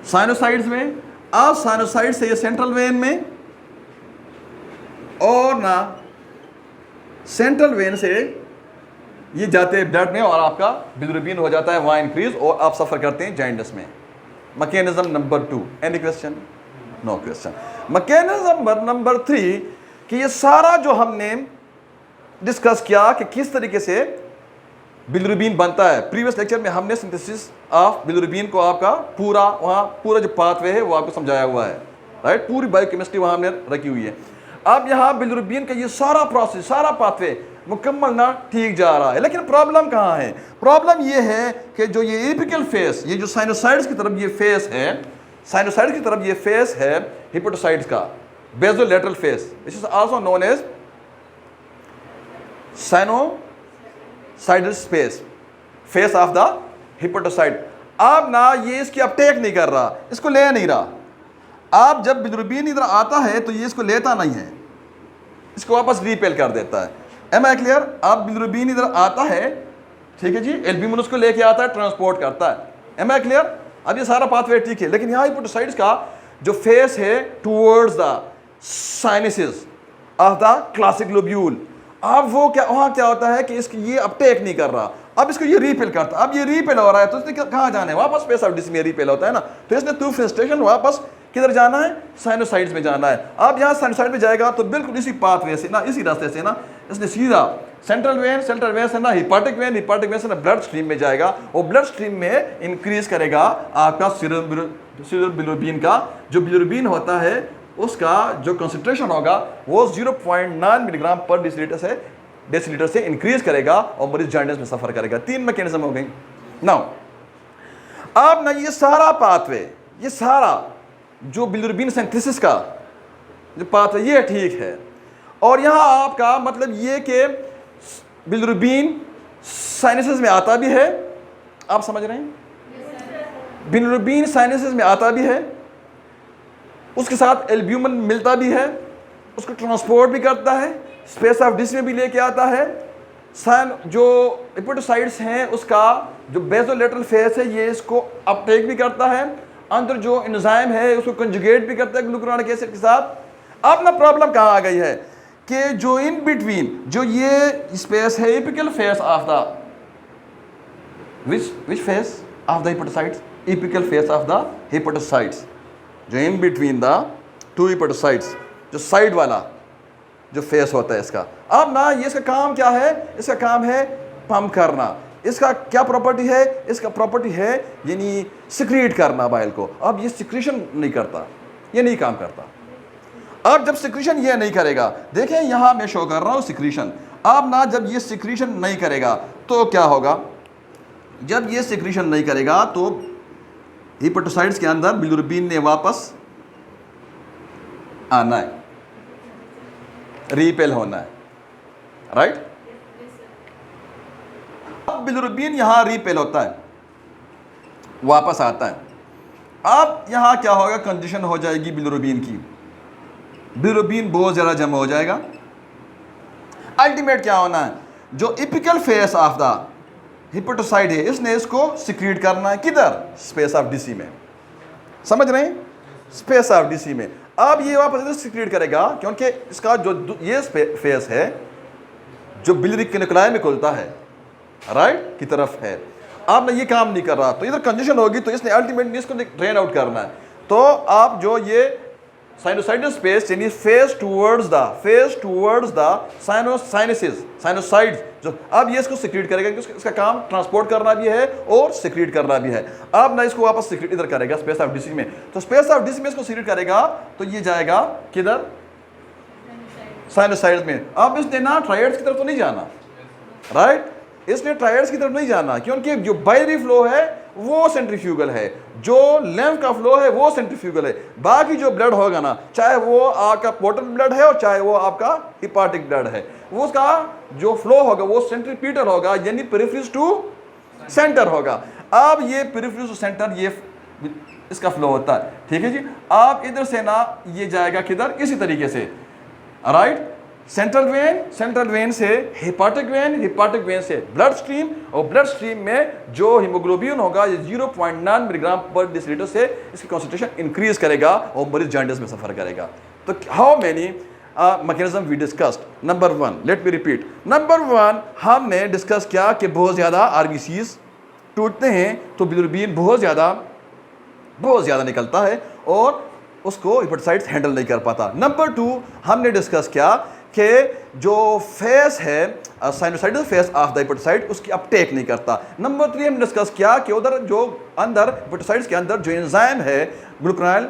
साइनोसाइड्स में। अब साइनोसाइड से ये सेंट्रल वेन में, और ना सेंट्रल वेन से ये जाते हैं ब्लड में, और आपका बिलिरुबिन हो जाता है वहाँ इंक्रीज, और आप सफ़र करते हैं जॉन्डिस में। Mechanism number 2, any question? No question. Mechanism number 3 कि ये सारा जो हमने डिस्कस किया कि किस तरीके से बिलिरुबिन बनता है, प्रीवियस लेक्चर में हमने सिंथेसिस ऑफ बिलिरुबिन को आपका पूरा जो पाथवे है वो आपको समझाया हुआ है, राइट, पूरी बायोकेमिस्ट्री वहाँ हमने रखी हुई है। अब यहाँ बिलिरुबिन का ये सारा प्रोसेस, सारा पाथवे मुकम्मल ना ठीक जा रहा है। लेकिन प्रॉब्लम कहाँ है? प्रॉब्लम ये है कि जो ये एपिकल फेस, ये जो साइनोसाइड्स की तरफ ये फेस है, साइनोसाइड्स की तरफ ये फेस है हिपेटोसाइड्स का, basolateral face, this is also known as sinusoidal space, face of the hepatocyte. अब ना ये इसकी अपटेक नहीं कर रहा, इसको ले नहीं रहा। आप जब बिलिरुबिन इधर आता है तो ये इसको लेता नहीं है, इसको वापस रिपेल कर देता है। Am I clear? अब बिलिरुबिन इधर आता है, ठीक है जी, एल्ब्यूमिन उसको लेके आता है, ट्रांसपोर्ट करता है। Am I clear? अब ये सारा पाथवे ठीक है, लेकिन यहाँ हिपेटोसाइड्स का जो फेस है towards the sinuses of the classic lobule, अब वो क्या, वहाँ क्या होता है कि इसकी ये अपटेक नहीं कर रहा, अब इसको ये रीपेल करता है। अब ये रीपेल हो रहा है तो इसने कहाँ जाना है? वापस स्पेस ऑफ डिस में रीपेल होता है ना, तो इसने टू फेस्टेशन वापस किधर जाना है? साइनोसाइड्स में जाना है। अब यहाँ साइनोसाइड में जाएगा तो बिल्कुल इसी पाथवे से ना, इसी रास्ते से ना, इसने सीधा सेंट्रल वेन से ना हिपाटिक वेन से ना ब्लड स्ट्रीम में जाएगा, और ब्लड स्ट्रीम में इंक्रीज करेगा आपका सीरम बिलिरुबिन का। जो बिलिरुबिन होता है उसका जो कंसंट्रेशन होगा वो 0.9 मिलीग्राम पर डेसीलीटर से इंक्रीज करेगा और मरीज जॉन्डिस में सफर करेगा। 3 मैकेनिज्म हो गई। नाउ अब ना ये सारा पाथवे, ये सारा जो बिलिरुबिन सिंथेसिस का जो पाथवे ये ठीक है, और यहाँ आपका मतलब ये कि बिलिरुबिन साइनसेस में आता भी है, आप समझ रहे हैं? बिलिरुबिन साइनसेस में आता भी है, उसके साथ एल्ब्यूमिन मिलता भी है, उसको ट्रांसपोर्ट भी करता है, स्पेस ऑफ डिस में भी लेके आता है। जो हिपेटोसाइड्स हैं उसका जो बेसोलेटरल फेस है ये इसको अपटेक भी करता है, अंदर जो एंजाइम है उसको कंजुगेट भी करता है ग्लूकुरोनिक एसिड के साथ। अब ना प्रॉब्लम कहाँ आ गई है कि जो इन बिटवीन जो ये स्पेस है apical face of the which face of the hepatocytes, apical face of the hepatocytes, जो in between the two hepatocytes, जो साइड वाला जो फेस होता है इसका। अब ना ये इसका काम क्या है? इसका काम है पंप करना। इसका क्या प्रॉपर्टी है? इसका प्रॉपर्टी है यानी सिक्रीट करना बाइल को। अब ये सिक्रीशन नहीं करता, ये नहीं काम करता। अब जब सिक्रीशन ये नहीं करेगा, देखें यहाँ मैं शो कर रहा हूँ सिक्रीशन। अब ना जब ये सिक्रीशन नहीं करेगा तो क्या होगा? जब ये सिक्रीशन नहीं करेगा तो हिपेटोसाइड्स के अंदर बिलिरुबिन ने वापस आना है, रीपेल होना है, राइट? अब बिलिरुबिन यहां रीपेल होता है, वापस आता है। अब यहां क्या होगा? कंडीशन हो जाएगी बिलिरुबिन की, बिलिरुबिन बहुत ज्यादा जमा हो जाएगा। अल्टीमेट क्या होना है? जो एपिकल फेस ऑफ द हिपेटोसाइड है इसने इसको सिक्रीट करना है, किधर? स्पेस ऑफ डीसी में। समझ रहे हैं? स्पेस ऑफ डीसी में। अब ये वापस इधर सिक्रीट करेगा क्योंकि इसका जो ये फेस है जो बिलियरी कैनिकुलाई में खुलता है, राइट की तरफ है। अब ना ये काम नहीं कर रहा तो इधर कंजेशन होगी, तो इसने अल्टीमेटली इसको ड्रेन आउट करना है। तो आप जो ये साइनोसाइडल स्पेस यानी फेस टूवर्ड्स द साइनोसाइड्स जो अब ये इसको सिक्रीट करेगा क्योंकि इसका काम ट्रांसपोर्ट करना भी है और सिक्रीट करना भी है। अब ना इसको वापस सिक्रीट इधर करेगा स्पेस ऑफ डीसी में, तो स्पेस ऑफ डीसी में इसको सिक्रीट करेगा तो ये जाएगा किधर? साइनोसाइड्स में। अब इसने ना ट्रायड्स की तरफ तो नहीं जाना, राइट? इसने ट्रायड्स की तरफ नहीं जाना क्योंकि जो बाइलरी फ्लो है वो सेंट्रीफ्यूगल है, जो lymph का फ्लो है वो सेंट्रीफ्यूगल है। बाकी जो ब्लड होगा ना, चाहे वो आपका पोर्टल ब्लड है और चाहे वो आपका हिपाटिक ब्लड है, वो उसका जो फ्लो होगा वो सेंट्रीपिटल होगा, यानी पेरिफेरल टू सेंटर होगा। अब ये पेरिफेरल टू सेंटर ये इसका फ्लो होता है, ठीक है जी। आप इधर से ना ये जाएगा किधर? इसी तरीके से, राइट? सेंट्रल वेन से हिपाटिक वेन से ब्लड स्ट्रीम, और ब्लड स्ट्रीम में जो हीमोग्लोबिन होगा ये 0.9 मिलीग्राम पर डेसीलीटर से इसकी कॉन्सेंट्रेशन इंक्रीज करेगा और मरीज जॉन्डिस में सफर करेगा। तो how many mechanism we discussed? Number 1, let me repeat. Number 1 हमने डिस्कस किया कि बहुत ज़्यादा आरबीसीज टूटते हैं तो बिलिरुबिन बहुत ज़्यादा निकलता है और उसको हिपेटोसाइड्स हैंडल नहीं कर पाता। नंबर 2 हमने डिस्कस किया कि जो फेस है साइनोसाइडल फेस ऑफ द हिपेटोसाइड उसकी अपटेक नहीं करता। नंबर 3 हमने डिस्कस किया कि उधर जो अंदर हिपेटोसाइड्स के अंदर जो एंजाइम है ग्लूकुरोनाइल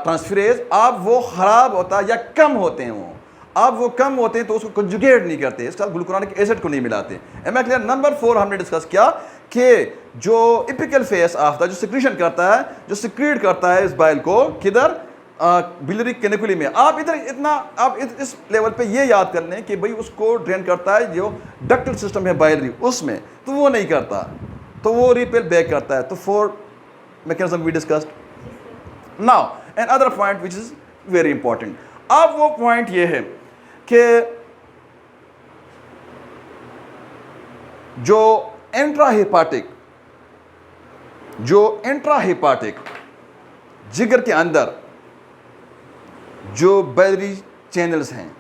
ट्रांसफरेज, अब वो ख़राब होता है या कम होते हैं वो। अब वो कम होते हैं तो उसको कंजुगेट नहीं करते, इसके साथ ग्लूकुरोनिक एसिड को नहीं मिलाते। M I clear? नंबर 4 हमने डिस्कस किया कि जो इपिकल फेस ऑफ द जो सिक्रीशन करता है, जो सिक्रीट करता है इस बाइल को, किधर? बिलियरी कैनिकुली में। आप इधर इतना आप इस लेवल पे ये याद कर लें कि भाई उसको ड्रेन करता है जो डक्टल सिस्टम है बाइलरी उसमें, तो वो नहीं करता, तो वो रिपेल बैक करता है। तो 4 mechanism we discussed. Now and other point which is very important. अब वो पॉइंट ये है कि जो इंट्राहेपाटिक जिगर के अंदर जो बाइलरी चैनल्स हैं,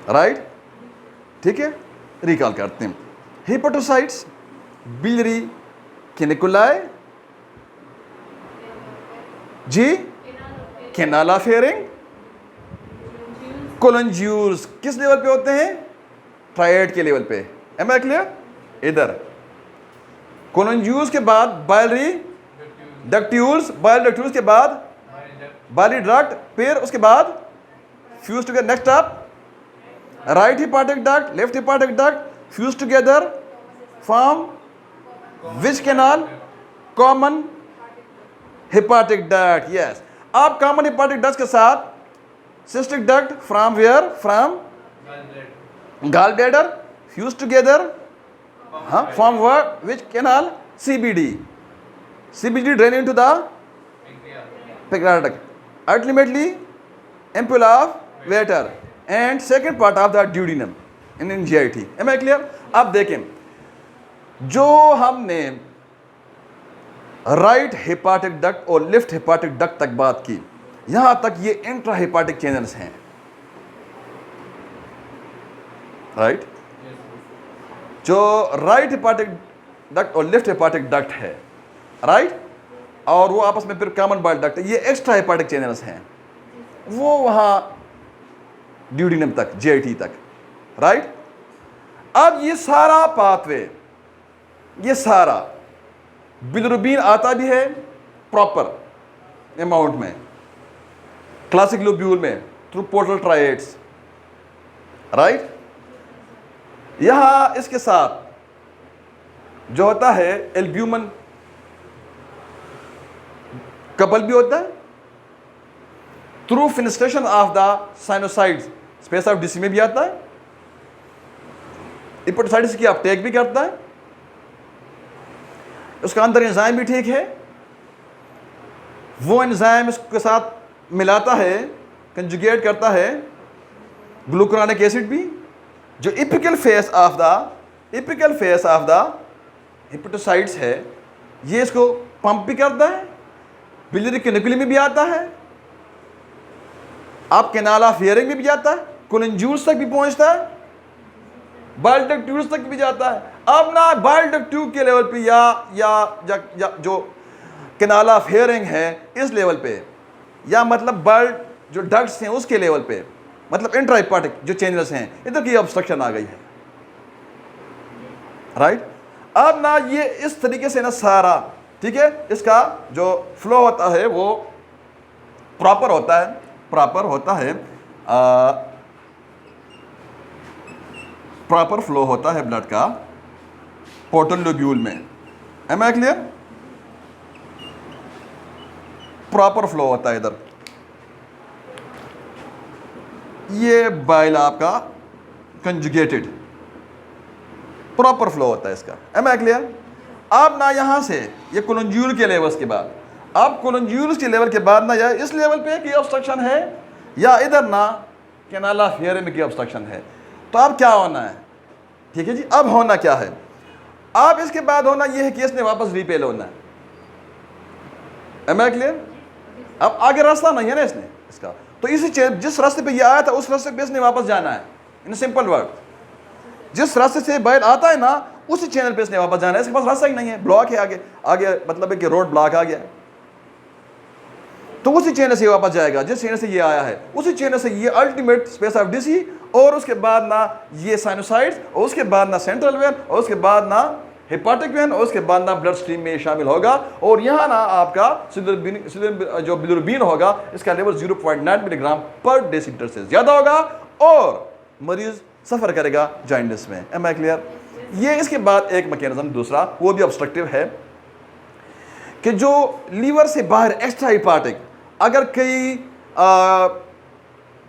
राइट, ठीक है, रिकॉल करते हैं। हेपेटोसाइट्स, बिलियरी कैनिकुलाई, जी, कैनाला फेरिंग, कोलेंज्यूल्स किस लेवल पे होते हैं? ट्रायड के लेवल पे। Am I clear? इधर कोलेंज्यूल्स के बाद बाइलरी डक्ट्यूल्स, बाइल डक्ट्यूल्स के बाद बाइलरी डक्ट, फिर उसके बाद fuse together. Next up right hepatic duct, left hepatic duct fuse together form which canal? Common hepatic duct. Yes, आप कॉमन हेपाटिक डक्ट के साथ cystic duct from where? From gall bladder fuse together, हाँ, from word which canal? CBD। CBD drain into the pancreatic, ultimately ampulla of water and second part of the duodenum in GIT। am I clear? अब देखें, जो हमने right hepatic duct और left hepatic duct तक बात की, यहां तक ये इंट्रा हेपाटिक चैनल्स हैं, राइट? जो राइट हेपाटिक डक्ट और लेफ्ट हेपाटिक डक्ट है, राइट, और वो आपस में फिर कॉमन बाइल डक्ट है, ये एक्स्ट्रा हेपाटिक चैनल्स हैं, वो वहां ड्यूडिनम तक, GIT तक, राइट? अब ये सारा पाथवे, ये सारा बिलिरुबिन आता भी है प्रॉपर अमाउंट में क्लासिक लोब्यूल में थ्रू पोर्टल ट्राइड्स, राइट? यहां इसके साथ जो होता है एल्ब्यूमिन कपल भी होता है, through fenestration of the sinusoids space of Disse में भी आता है, हेपेटोसाइटिस की अपटेक भी करता है, उसका अंदर एंजाइम भी ठीक है, वो एंजाइम इसके साथ मिलाता है, कंजुगेट करता है ग्लूकुरोनिक एसिड भी, जो इपिकल फेस ऑफ द हेपेटोसाइट्स है, ये इसको पंप भी करता है, बिलियरी कैनिकुली में भी आता है, आप कैनाल ऑफ हियरिंग में भी जाता है, कोलेंज्यूल्स तक भी पहुंचता है, बाइल डक्ट ट्यूब्स तक भी जाता है। अब ना बाइल डक्ट ट्यूब के लेवल पे या जो कैनाल ऑफ हियरिंग है इस लेवल पे, या मतलब बाइल जो डक्ट्स हैं उसके लेवल पे, मतलब इंट्राहेपाटिक जो चैनल्स हैं, इधर की ऑब्स्ट्रक्शन आ गई है, राइट? अब ना ये इस तरीके से ना सारा, ठीक है, इसका जो फ्लो होता है वो प्रॉपर होता है, प्रॉपर फ्लो होता है ब्लड का पोर्टल लोब्यूल में। Am I clear? Proper flow होता है इधर, ये बाइल आपका कंजुगेटेड प्रॉपर फ्लो होता है इसका। Am I clear? अब ना यहां से ये कोलेंज्यूल के लेवल्स के बाद, अब कोलेंज्यूल्स के लेवल के बाद ना या इस लेवल पे की ऑब्स्ट्रक्शन है, या इधर ना कैनाल ऑफ हियरिंग की ऑब्स्ट्रक्शन है, तो अब क्या होना है? ठीक है जी, अब होना क्या है? अब इसके बाद होना यह है कि इसने वापस रिपेल होना है। Am I clear? अब आगे रास्ता नहीं है ना इसने इसका, तो इसी जिस रास्ते पे ये आया था उस रास्ते पे इसने वापस जाना है। इन सिंपल वर्ड, जिस रास्ते से बाइल आता है ना उसी चैनल पे इसने वापस जाना है, इसके पास रास्ता ही नहीं है, ब्लॉक है आगे मतलब है कि रोड ब्लॉक आ गया, तो उसी चैनल से वापस जाएगा जिस चैनल से ये आया है, उसी चैनल से ये अल्टीमेट स्पेस ऑफ डीसी, और उसके बाद ना ये साइनोसाइड्स, और उसके बाद ना सेंट्रल वेन, और उसके बाद ना हेपाटिक वेन और उसके बाद ना ब्लड स्ट्रीम में शामिल होगा और यहाँ ना आपका जो बिलिरुबिन होगा इसका लेवल 0.9 मिलीग्राम पर डेसीलीटर से ज़्यादा होगा और मरीज सफ़र करेगा जॉइंटिस में। Am I clear? ये इसके बाद एक मैकेनिज्म दूसरा वो भी ऑब्स्ट्रक्टिव है कि जो लीवर से बाहर एक्स्ट्रा हिपाटिक अगर कई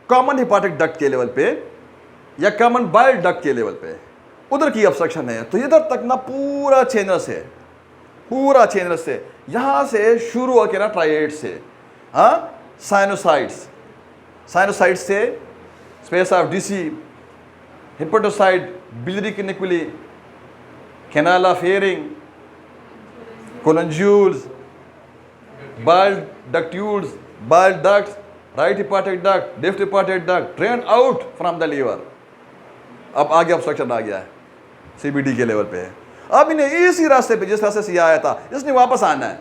कॉमन हिपाटिक डक्ट के लेवल पे या कॉमन बाइल डक्ट के लेवल पे उधर की ऑब्स्ट्रक्शन है तो इधर तक ना पूरा चैनल से यहाँ से शुरू होकर ना ट्राइएड से साइनोसाइड्स से space of Disse hepatocyte biliary canaliculi canal of Hering cholangioles bile ductules bile ducts right hepatic duct left hepatic duct drain out from the liver. अब आगे ऑब्स्ट्रक्शन आ गया है सीबीडी के लेवल पे है। अब इन्हें इसी रास्ते पे जिस रास्ते से आया था इसने वापस आना है,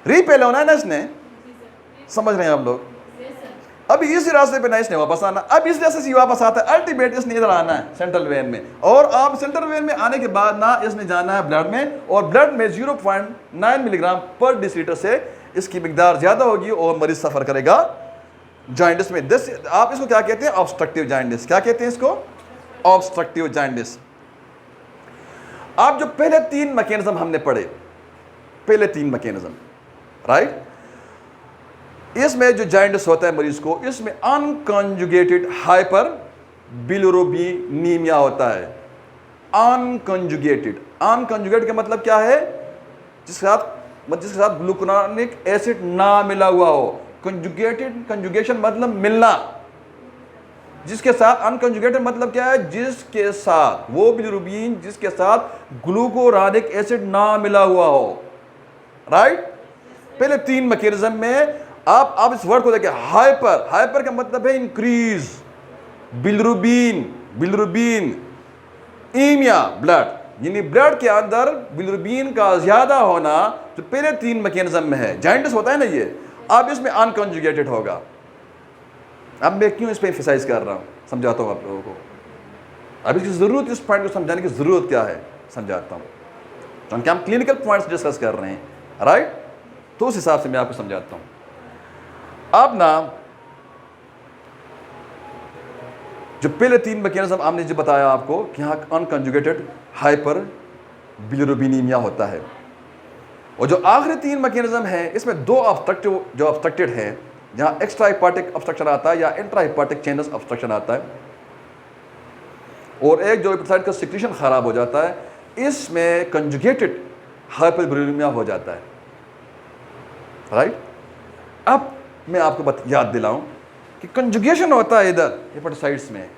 रीपेल होना है ना इसने, समझ रहे हैं आप लोग? अभी इसी रास्ते पे ना इसने वापस आना, अब इस रास्ते से वापस आता है, अल्टीमेट इसने इधर आना है सेंट्रल वेन में और अब सेंट्रल वेन में आने के बाद ना इसने जाना है ब्लड में और ब्लड में 0.9 मिलीग्राम पर डेसीलीटर से इसकी मिकदार ज़्यादा होगी और मरीज सफ़र करेगा जॉइंटिस में। आप इसको क्या कहते हैं? Obstructive jaundice. क्या कहते हैं इसको? Obstructive jaundice. आप जो पहले 3 मैकेनिज्म हमने पढ़े, पहले 3 मैकेनिज्म, राइट, इसमें जो जॉइंटिस होता है मरीज को, इसमें अनकंजुगेटेड हाइपर बिलिरुबिनीमिया होता है। अनकंजुगेटेड का मतलब क्या है? जिसके साथ ग्लूकोनानिक एसिड ना मिला हुआ हो। कंजुगेशन मतलब मिलना, जिसके साथ अनकंजुगेटेड मतलब क्या है? जिसके साथ वो बिलिरुबिन जिसके साथ ग्लूकोरानिक एसिड ना मिला हुआ हो, राइट। पहले 3 मैकेनिज्म में आप इस वर्ड को देखिए, हाइपर का मतलब है इंक्रीज, बिलिरुबिन ईमिया ब्लड, यानी ब्लड के अंदर बिलिरुबिन का ज्यादा होना जो पहले 3 मैकेनिज्म में है। जॉइंटिस होता है ना ये, अब इसमें अनकंजुगेटेड होगा। अब मैं क्यों इस पर एम्फसाइज कर रहा हूँ, समझाता हूँ आप लोगों को। अब इसकी ज़रूरत, इस पॉइंट को समझाने की ज़रूरत क्या है समझाता हूँ, क्योंकि हम क्लिनिकल पॉइंट्स डिस्कस कर रहे हैं, राइट। तो उस हिसाब से मैं आपको समझाता हूँ। अब ना जो पहले 3 मैकेनिज्म हमने जो बताया आपको कि यहाँ अनकंजुगेटेड हाइपर बिलिरुबिनीमिया होता है, और जो आखिरी 3 मैकेनिज्म है इसमें 2 ऑब्स्ट्रक्टिव जो ऑब्स्ट्रक्टेड है, जहाँ एक्स्ट्रा हिपाटिक ऑब्स्ट्रक्शन आता है या इंट्रा हिपाटिक चैनस ऑब्स्ट्रक्शन आता है, और एक जो हेपेटाइट का सिक्रीशन खराब हो जाता है, इसमें कंजुगेटेड हाइपर बिलिरुबिनीमिया हो जाता है, राइट। अब मैं आपको याद दिलाऊं कि कंजुगेशन होता है इधर हेपेटोसाइट्स में,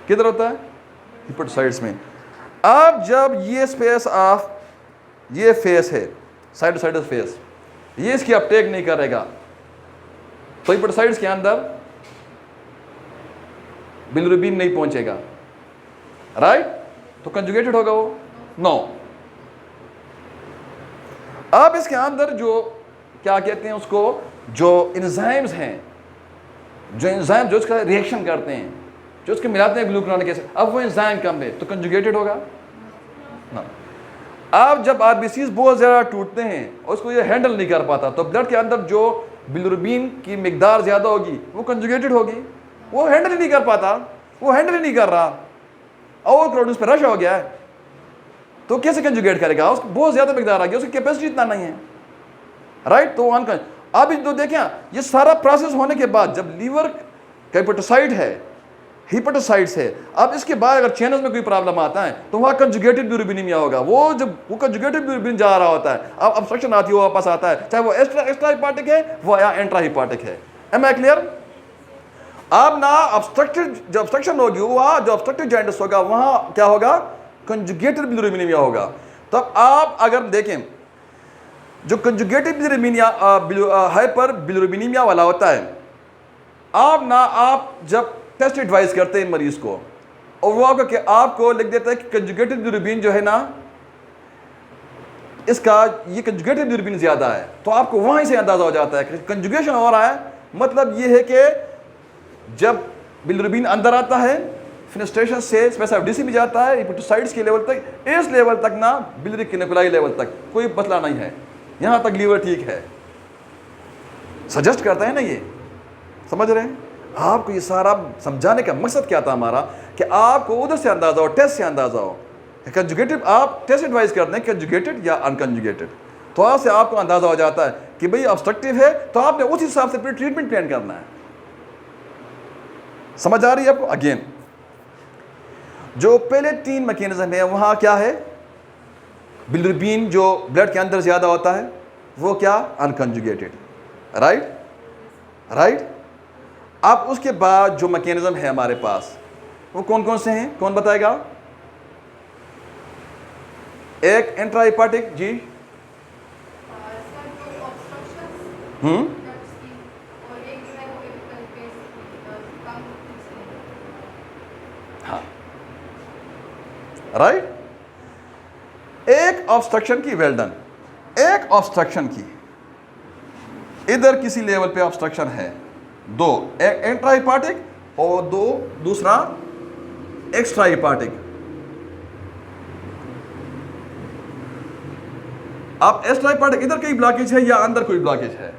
किधर होता है? हेपेटोसाइट्स में। अब जब ये स्पेस ऑफ ये फेस है, साइटोसाइटल फेस, ये इसकी अपटेक नहीं करेगा तो हेपेटोसाइट्स के अंदर बिलिरुबिन नहीं पहुंचेगा, राइट। तो कंजुगेटेड होगा वो? नो। अब इसके अंदर जो क्या कहते हैं उसको, जो एंजाइम्स हैं, जो एंजाइम जो इसका रिएक्शन करते हैं, जो उसके मिलाते हैं ग्लूकोनानिक एसिड, अब वो एंजाइम कम है तो कंजुगेटेड होगा ना। अब जब आरबीसीज बहुत ज़्यादा टूटते हैं और उसको ये हैंडल नहीं कर पाता तो ब्लड के अंदर जो बिलिरुबिन की मिकदार ज़्यादा होगी वो कंजुगेटेड होगी, वो हैंडल ही नहीं कर पाता, वो हैंडल ही नहीं कर रहा, और उस पर रश हो गया है तो कैसे कंजुगेट करेगा? उसको बहुत ज़्यादा मिकदार आ गया, उसकी कैपेसिटी इतना नहीं है, राइट। तो अब तो देखें, ये सारा प्रोसेस होने के बाद जब लीवर का हेपेटोसाइट है, हेपेटोसाइट्स है, अब इसके बाद अगर चैनल्स में कोई प्रॉब्लम आता है तो वहाँ कंजुगेटेड बिलिरुबिनीमिया होगा। वो जब वो कंजुगेटेड बिलिरुबिन जा रहा होता है, अब ऑब्स्ट्रक्शन आती है, वो वापस आता है, चाहे वो एक्स्ट्रा हिपाटिक है वो या इंट्रा हिपाटिक है। Am I clear? अब ना ऑब्स्ट्रक्टेड जो ऑब्स्ट्रक्शन होगी, वहाँ जो ऑब्स्ट्रक्टिव जॉइंटिस होगा वहाँ क्या होगा? कंजुगेटेड बिलिरुबिनीमिया होगा। तो आप अगर देखें जो कंजुगेटेड बिलिरुबिनीमिया हाइपर बिलिरुबिनीमिया वाला होता है, आप जब टेस्ट एडवाइस करते हैं मरीज को और वो आपको लिख देता है कि कंजुगेटेड बिलिरुबिन जो है ना, इसका ये कंजुगेटेड बिलिरुबिन ज़्यादा है, तो आपको वहीं से अंदाज़ा हो जाता है कि कंजुगेशन हो रहा है। मतलब ये है कि जब बिलिरुबिन अंदर आता है फिनेस्ट्रेशन से स्पेसिफिक में जाता है हिपेटोसाइट्स के लेवल तक, इस लेवल तक ना बिलियरी क्लिनिकुलाई लेवल तक कोई मसला नहीं है, यहाँ तक लीवर ठीक है, सजेस्ट करता है ना ये, समझ रहे हैं। आपको ये सारा समझाने का मकसद क्या था हमारा, कि आपको उधर से अंदाजा हो, टेस्ट से अंदाजा हो। कंजुगेटेड आप टेस्ट एडवाइस करते हैं कंजुगेटेड या अनकंजुगेटेड, तो वहाँ से आपको अंदाजा हो जाता है कि भाई ऑब्स्ट्रक्टिव है, तो आपने उस हिसाब से फिर ट्रीटमेंट प्लान करना है। समझ आ रही है आपको। अगेन जो पहले 3 मैकेनिज्म है वहाँ क्या है, बिलिरुबिन जो ब्लड के अंदर ज़्यादा होता है वो क्या, अनकंजुगेटेड, राइट। अब उसके बाद जो मैकेनिज्म है हमारे पास वो कौन कौन से हैं, कौन बताएगा। एक इंट्राहिपेटिक जी, हाँ राइट। एक ऑब्स्ट्रक्शन की, वेल डन, एक ऑब्स्ट्रक्शन की, इधर किसी लेवल पे ऑब्स्ट्रक्शन है, 2, एक इंट्राहिपेटिक और दूसरा एक्स्ट्राहिपेटिक। आप एक्स्ट्राहिपेटिक इधर कोई ब्लॉकेज है या अंदर कोई ब्लॉकेज है,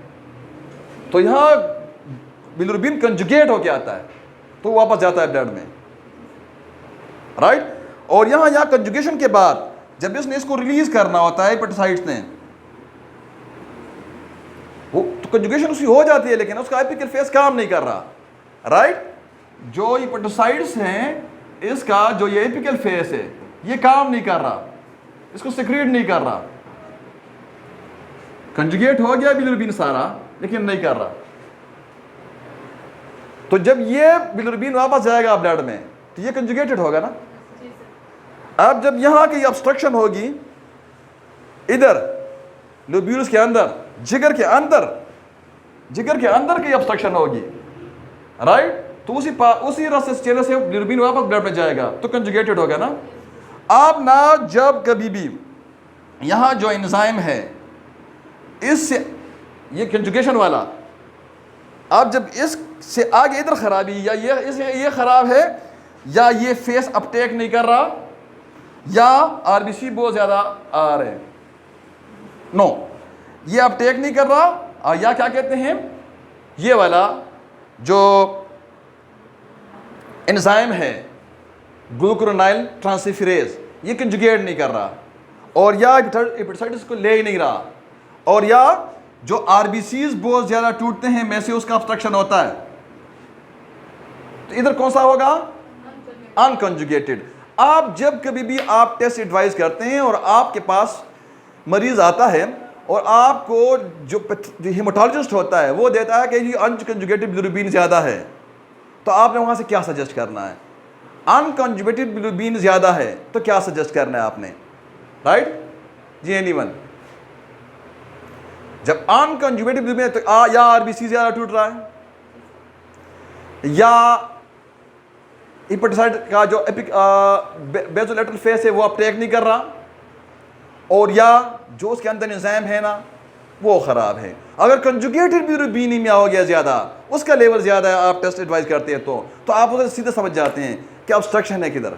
तो यहां बिलिरुबिन कंजुगेट होके आता है तो वापस जाता है ब्लड में, राइट। और यहां कंजुगेशन के बाद जब इसने इसको रिलीज करना होता है हिपेटोसाइट्स ने, वो तो कंजुगेशन उसकी हो जाती है लेकिन उसका एपिकल फेस काम नहीं कर रहा, राइट। जो हिपेटोसाइट्स हैं इसका जो ये एपिकल फेस है ये काम नहीं कर रहा, इसको सिक्रीट नहीं कर रहा, कंजुगेट हो गया बिलिरुबिन सारा लेकिन नहीं कर रहा। तो जब ये बिलिरुबिन वापस जाएगा ब्लड में तो ये कंजुगेटेड होगा ना। अब जब यहां की ऑब्स्ट्रक्शन होगी, इधर लोब्यूल्स के अंदर, जिगर के अंदर की ऑब्स्ट्रक्शन होगी, राइट, तो उसी रास्ते से चेहरे से बिलिरुबिन वापस ब्लड में जाएगा तो कंजुगेटेड होगा ना। अब ना जब कभी भी यहां जो एंजाइम है इससे ये कंजुगेशन वाला, अब जब इससे आगे इधर खराबी या ये खराब है या ये फेस अपटेक नहीं कर रहा या आरबीसी बहुत ज्यादा आ रहे हैं, नो ये अपटेक नहीं कर रहा, और या क्या कहते हैं ये वाला जो एंजाइम है ग्लूकुरोनाइल ट्रांसफेरेज ये कंजुगेट नहीं कर रहा, और या हिपेटोसाइट्स को ले ही नहीं रहा, और या जो आरबीसीज बहुत ज्यादा टूटते हैं में से उसका ऑब्स्ट्रक्शन होता है, तो इधर कौन सा होगा, अनकंजुगेटेड। आप जब कभी भी आप टेस्ट एडवाइस करते हैं और आपके पास मरीज आता है और आपको जो हेमाटोलॉजिस्ट होता है वो देता है कि ये अनकंजुगेटेड बिलिरुबिन ज्यादा है, तो आपने वहां से क्या सजेस्ट करना है, अनकंजुगेटेड बिलिरुबिन ज्यादा है तो क्या सजेस्ट करना है आपने, राइट जी। एनीवन जब अनकंजुगेटेड बिलिरुबिन तो या आरबीसी ज्यादा टूट रहा है या हिपेटोसाइट का जो बेसोलेटरल फेस है वो अपटेक नहीं कर रहा, और या जो उसके अंदर एंजाइम है ना वो खराब है। अगर कंजुगेटेड बिलिरुबिन हो गया ज्यादा, उसका लेवल ज्यादा है, आप टेस्ट एडवाइस करते हैं तो आप उधर सीधे समझ जाते हैं कि ऑब्स्ट्रक्शन है किधर।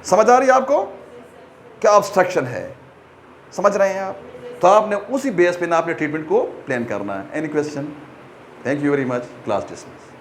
समझ आ रही है आपको क्या ऑब्स्ट्रक्शन है, समझ रहे हैं आप। तो आपने उसी बेस पे ना अपने ट्रीटमेंट को प्लान करना है। Any question? Thank you very much. Class dismiss.